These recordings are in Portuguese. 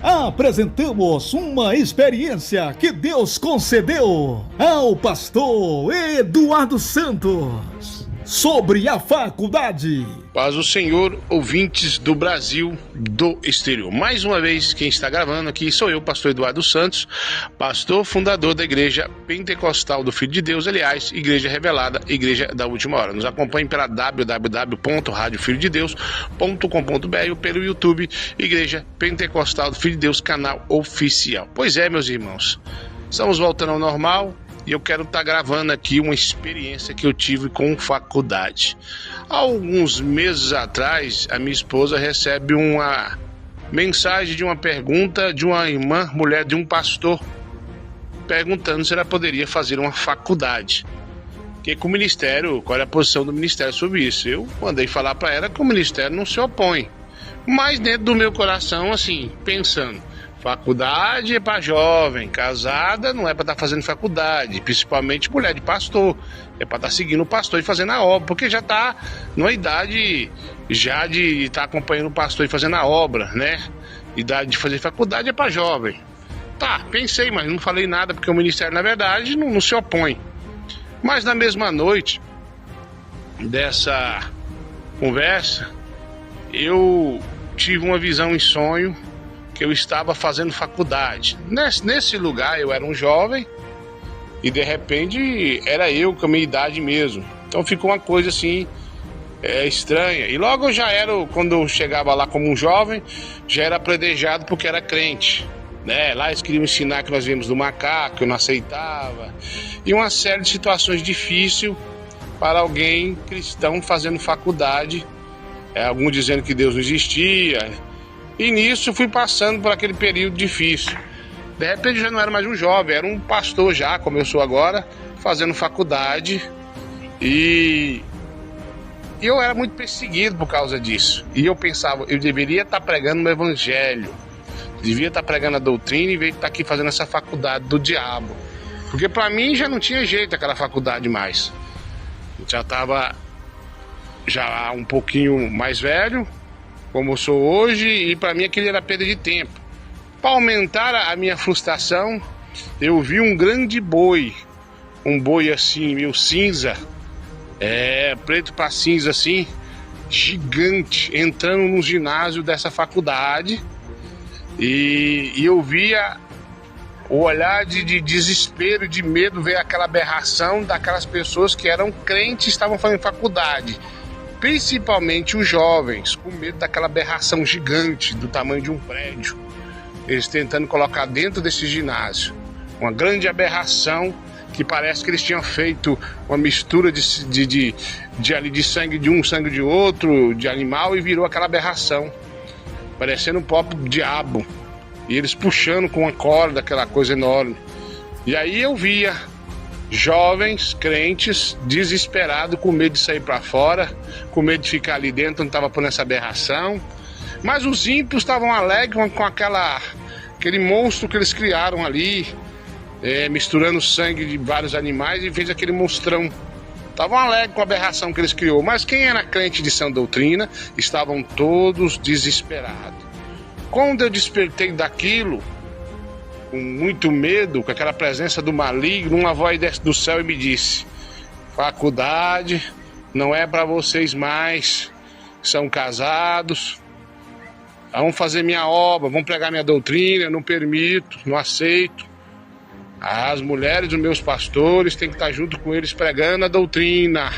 Apresentamos uma experiência que Deus concedeu ao pastor Eduardo Santos sobre a faculdade. Paz do Senhor, ouvintes do Brasil, do exterior. Mais uma vez, quem está gravando aqui sou eu, pastor Eduardo Santos, pastor fundador da Igreja Pentecostal do Filho de Deus, aliás, Igreja Revelada, Igreja da Última Hora. Nos acompanhe pela www.radiofilhodedeus.com.br ou pelo YouTube, Igreja Pentecostal do Filho de Deus, canal oficial. Pois é, meus irmãos, estamos voltando ao normal. E eu quero estar gravando aqui uma experiência que eu tive com faculdade. Há alguns meses atrás, a minha esposa recebe uma mensagem de uma pergunta de uma irmã, mulher de um pastor, perguntando se ela poderia fazer uma faculdade. Que com o ministério, qual é a posição do ministério sobre isso? Eu mandei falar para ela que o ministério não se opõe. Mas dentro do meu coração, assim, pensando, faculdade é para jovem, casada não é para estar fazendo faculdade, principalmente mulher de pastor, é para estar seguindo o pastor e fazendo a obra, porque já está numa idade já de estar acompanhando o pastor e fazendo a obra, né? Idade de fazer faculdade é para jovem. Tá, pensei, mas não falei nada, porque o ministério, na verdade, não se opõe. Mas na mesma noite dessa conversa, eu tive uma visão em sonho que eu estava fazendo faculdade. Nesse lugar eu era um jovem e de repente era eu com a minha idade mesmo. Então ficou uma coisa assim estranha. E logo eu já era, quando eu chegava lá como um jovem, já era predejado porque era crente, né? Lá eles queriam ensinar que nós viemos do macaco, eu não aceitava. E uma série de situações difíceis para alguém cristão fazendo faculdade. Alguns dizendo que Deus não existia. E nisso eu fui passando por aquele período difícil. De repente eu já não era mais um jovem, era um pastor já, como eu sou agora, fazendo faculdade. E eu era muito perseguido por causa disso. E eu pensava, eu deveria estar pregando o evangelho, devia estar pregando a doutrina, em vez de estar aqui fazendo essa faculdade do diabo. Porque para mim já não tinha jeito aquela faculdade mais. Eu já estava já um pouquinho mais velho, como eu sou hoje, e para mim aquilo era perda de tempo. Para aumentar a minha frustração, eu vi um grande boi, um boi assim, meio cinza, preto para cinza assim, gigante, entrando no ginásio dessa faculdade, e eu via o olhar de desespero, de medo, ver aquela aberração daquelas pessoas que eram crentes e estavam fazendo faculdade. Principalmente os jovens, com medo daquela aberração gigante do tamanho de um prédio. Eles tentando colocar dentro desse ginásio uma grande aberração que parece que eles tinham feito uma mistura de sangue de um, sangue de outro, de animal, e virou aquela aberração, parecendo um próprio diabo. E eles puxando com uma corda, aquela coisa enorme. E aí eu via jovens, crentes, desesperados, com medo de sair para fora, com medo de ficar ali dentro, não estava por essa aberração. Mas os ímpios estavam alegres com aquele monstro que eles criaram ali, misturando sangue de vários animais, e fez aquele monstrão. Estavam alegres com a aberração que eles criou. Mas quem era crente de sã doutrina, estavam todos desesperados. Quando eu despertei daquilo, com muito medo, com aquela presença do maligno, uma voz desce do céu e me disse: faculdade não é para vocês mais, são casados, vão fazer minha obra, vão pregar minha doutrina, eu não permito, não aceito. As mulheres dos meus pastores têm que estar junto com eles pregando a doutrina,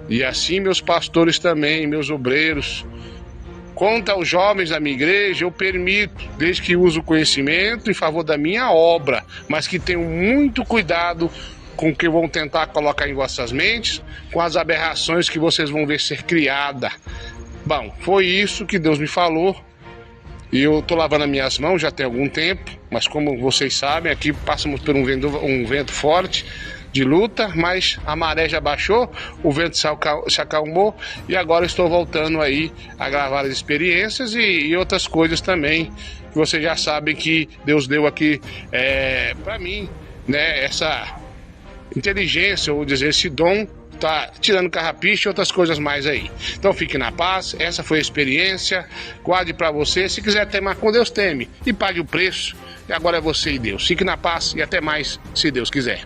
e assim meus pastores também, meus obreiros. Quanto aos jovens da minha igreja, eu permito, desde que use o conhecimento em favor da minha obra, mas que tenham muito cuidado com o que vão tentar colocar em vossas mentes, com as aberrações que vocês vão ver ser criadas. Bom, foi isso que Deus me falou, e eu estou lavando as minhas mãos já tem algum tempo, mas como vocês sabem, aqui passamos por um vento forte, de luta, mas a maré já baixou, o vento se acalmou e agora estou voltando aí a gravar as experiências e outras coisas também, que vocês já sabem que Deus deu aqui para mim, né, essa inteligência, ou dizer, esse dom tá tirando carrapicho e outras coisas mais aí. Então fique na paz, essa foi a experiência, guarde para você, se quiser temar com Deus, teme e pague o preço, e agora é você e Deus. Fique na paz e até mais, se Deus quiser.